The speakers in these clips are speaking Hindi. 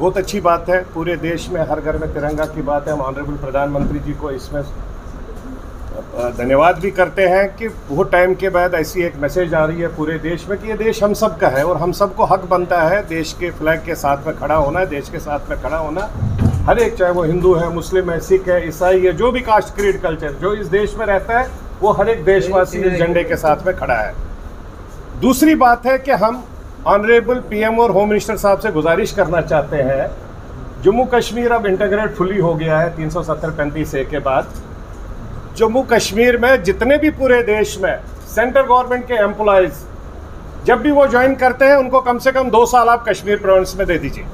बहुत अच्छी बात है, पूरे देश में हर घर में तिरंगा की बात है। हम ऑनरेबल प्रधानमंत्री जी को इसमें धन्यवाद भी करते हैं कि बहुत टाइम के बाद ऐसी एक मैसेज आ रही है पूरे देश में कि ये देश हम सब का है और हम सबको हक बनता है देश के फ्लैग के साथ में खड़ा होना, देश के साथ में खड़ा होना। हर एक, चाहे वो हिंदू है, मुस्लिम है, सिख है, ईसाई है, जो भी कास्ट क्रीड कल्चर जो इस देश में रहता है, वो हर एक देशवासी इस झंडे के साथ में खड़ा है। दूसरी बात है कि हम ऑनरेबल पीएम और होम मिनिस्टर साहब से गुजारिश करना चाहते हैं, जम्मू कश्मीर अब इंटीग्रेट फुली हो गया है 370-35A के बाद। जम्मू कश्मीर में जितने भी पूरे देश में सेंट्रल गवर्नमेंट के एम्प्लॉयज़ जब भी वो ज्वाइन करते हैं, उनको कम से कम 2 साल आप कश्मीर प्रोविंस में दे दीजिए,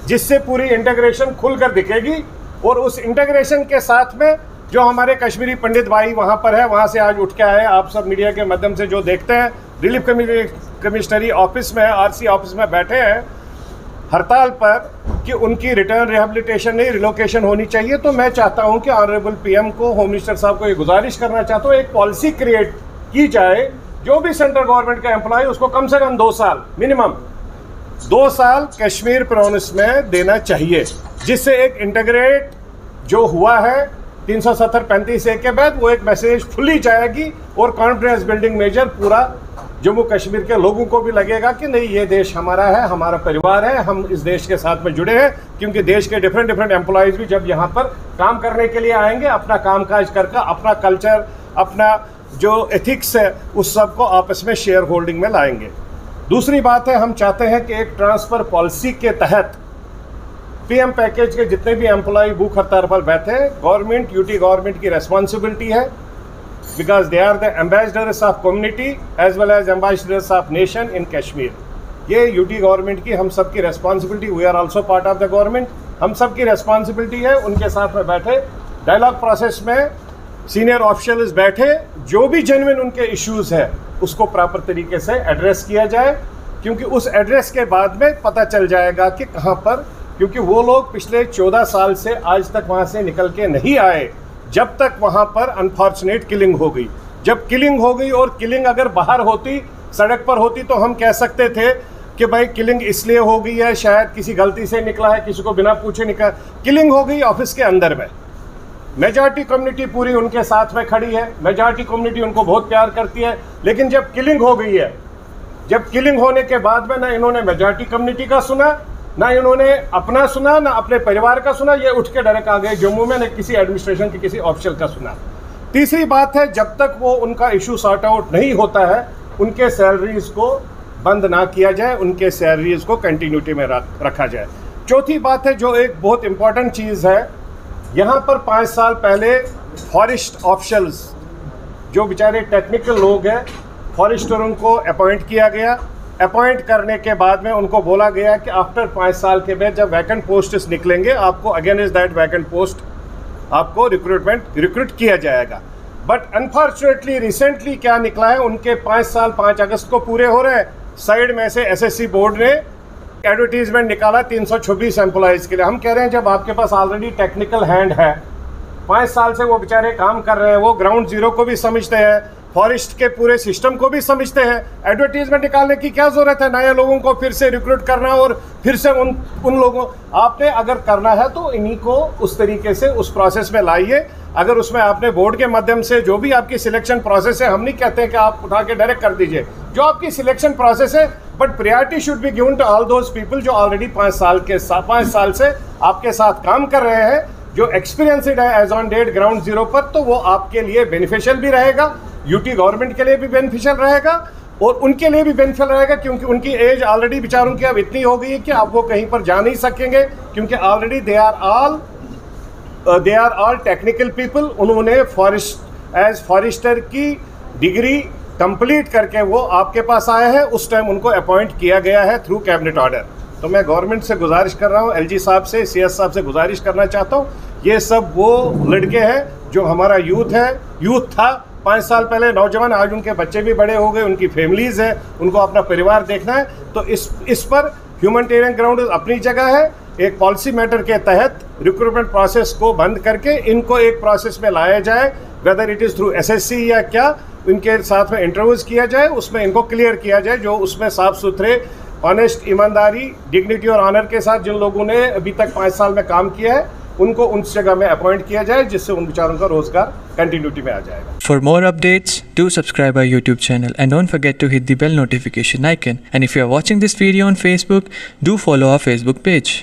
जिससे पूरी इंटीग्रेशन खुलकर दिखेगी। और उस इंटीग्रेशन के साथ में जो हमारे कश्मीरी पंडित भाई वहाँ पर है, वहाँ से आज उठ के आए, आप सब मीडिया के माध्यम से जो देखते हैं, रिलीफ कमिश्नरी ऑफिस में, आरसी ऑफिस में बैठे हैं हड़ताल पर कि उनकी रिटर्न रिहेबिलिटेशन नहीं, रिलोकेशन होनी चाहिए। तो मैं चाहता हूं कि ऑनरेबल पीएम को, होम मिनिस्टर साहब को ये गुजारिश करना चाहता हूं, एक पॉलिसी क्रिएट की जाए, जो भी सेंट्रल गवर्नमेंट का एम्प्लॉय उसको कम से कम 2 साल, मिनिमम 2 साल कश्मीर प्रोविंस में देना चाहिए, जिससे एक इंटीग्रेट जो हुआ है 370-35A के बाद, वो एक मैसेज खुली जाएगी और कॉन्फिडेंस बिल्डिंग मेजर पूरा जम्मू कश्मीर के लोगों को भी लगेगा कि नहीं, ये देश हमारा है, हमारा परिवार है, हम इस देश के साथ में जुड़े हैं। क्योंकि देश के डिफरेंट एम्प्लॉयज़ भी जब यहाँ पर काम करने के लिए आएंगे, अपना कामकाज करके अपना कल्चर, अपना जो एथिक्स है, उस सब को आपस में शेयर होल्डिंग में लाएंगे। दूसरी बात है, हम चाहते हैं कि एक ट्रांसफ़र पॉलिसी के तहत पीएम पैकेज के जितने भी एम्प्लॉय भूख हड़ताल पर बैठे हैं, गवर्नमेंट, यूटी गवर्नमेंट की रेस्पॉन्सिबिलिटी है, because they are the ambassadors of community as well as ambassadors of nation in Kashmir। ये यूटी गवर्नमेंट की हम सब की responsibility, we are also part of the government, हम सब की रेस्पॉन्सिबिलिटी है। उनके साथ में बैठे डायलॉग प्रोसेस में सीनियर ऑफिशियल्स बैठे, जो भी जेन्युइन उनके इश्यूज़ है उसको प्रॉपर तरीके से एड्रेस किया जाए, क्योंकि उस एड्रेस के बाद में पता चल जाएगा कि कहाँ पर, क्योंकि वो लोग पिछले 14 साल से आज तक वहाँ से निकल के नहीं आए, जब तक वहाँ पर अनफॉर्चुनेट किलिंग हो गई। जब किलिंग हो गई, और किलिंग अगर बाहर होती, सड़क पर होती, तो हम कह सकते थे कि भाई किलिंग इसलिए हो गई है, शायद किसी गलती से निकला है, किसी को बिना पूछे निकला। किलिंग हो गई ऑफिस के अंदर में, मेजॉरिटी कम्युनिटी पूरी उनके साथ में खड़ी है, मेजॉरिटी कम्युनिटी उनको बहुत प्यार करती है। लेकिन जब किलिंग हो गई है, जब किलिंग होने के बाद में ना इन्होंने मेजॉरिटी कम्युनिटी का सुना, ना इन्होंने अपना सुना, ना अपने परिवार का सुना, ये उठ के डायरेक्ट आ गए जम्मू में, न किसी एडमिनिस्ट्रेशन के किसी ऑफिशियल का सुना। तीसरी बात है, जब तक वो उनका इशू सॉर्ट आउट नहीं होता है, उनके सैलरीज को बंद ना किया जाए, उनके सैलरीज को कंटिन्यूटी में रखा जाए। चौथी बात है, जो एक बहुत इंपॉर्टेंट चीज़ है, यहाँ पर 5 साल पहले फॉरेस्ट ऑफिशियल्स जो बेचारे टेक्निकल लोग हैं, फॉरेस्टरों को अपॉइंट किया गया। अपॉइंट करने के बाद में उनको बोला गया कि आफ्टर 5 साल के बाद जब वैकेंट पोस्ट्स निकलेंगे, आपको अगेंस्ट दैट वैकेंट पोस्ट आपको रिक्रूट किया जाएगा। बट अनफॉर्चुनेटली रिसेंटली क्या निकला है, उनके 5 साल 5 अगस्त को पूरे हो रहे हैं, साइड में से एसएससी बोर्ड ने एडवर्टीजमेंट निकाला 326 एम्प्लॉयज़ के लिए। हम कह रहे हैं, जब आपके पास ऑलरेडी टेक्निकल हैंड है, 5 साल से वो बेचारे काम कर रहे हैं, वो ग्राउंड जीरो को भी समझते हैं, फॉरेस्ट के पूरे सिस्टम को भी समझते हैं, एडवर्टीजमेंट निकालने की क्या ज़रूरत है, नए लोगों को फिर से रिक्रूट करना और फिर से उन लोगों, आपने अगर करना है तो इन्हीं को उस तरीके से उस प्रोसेस में लाइए। अगर उसमें आपने बोर्ड के माध्यम से जो भी आपकी सिलेक्शन प्रोसेस है, हम नहीं कहते कि आप उठा के डायरेक्ट कर दीजिए, जो आपकी सिलेक्शन प्रोसेस है, but priority should be given to all those people जो ऑलरेडी 5 साल से आपके साथ काम कर रहे हैं, जो एक्सपीरियंसड है as on date ground zero पर, तो वो आपके लिए बेनिफिशियल भी रहेगा, यूटी गवर्नमेंट के लिए भी बेनिफिशियल रहेगा और उनके लिए भी बेनिफिशियल रहेगा, क्योंकि उनकी एज ऑलरेडी बेचारों की अब इतनी हो गई है कि अब वो कहीं पर जा नहीं सकेंगे, क्योंकि already they are all technical people. उन्होंने फॉरेस्टर की डिग्री कंप्लीट करके वो आपके पास आए हैं, उस टाइम उनको अपॉइंट किया गया है थ्रू कैबिनेट ऑर्डर। तो मैं गवर्नमेंट से गुजारिश कर रहा हूँ, एलजी साहब से, सीएस साहब से गुजारिश करना चाहता हूँ, ये सब वो लड़के हैं जो हमारा यूथ था 5 साल पहले, नौजवान, आज उनके बच्चे भी बड़े हो गए, उनकी फैमिलीज़ है, उनको अपना परिवार देखना है। तो इस पर ह्यूमैनिटेरियन ग्राउंड अपनी जगह है। एक पॉलिसी मैटर के तहत रिक्रूटमेंट प्रोसेस को बंद करके इनको एक प्रोसेस में लाया जाए, whether it is through SSC या क्या, इनके साथ में इंटरव्यूज़ किया जाए, उसमें इनको क्लियर किया जाए, जो उसमें साफ़ सुथरे ऑनेस्ट, ईमानदारी, डिग्निटी और ऑनर के साथ जिन लोगों ने अभी तक 5 साल में काम किया है उनको उस जगह में अपॉइंट किया जाए, जिससे उन बेचारों का रोजगार कंटिन्यूटी में आ जाएगा। For more updates, do subscribe our YouTube channel and don't forget to hit the bell notification icon. And if you are watching this video on Facebook, do follow our Facebook page.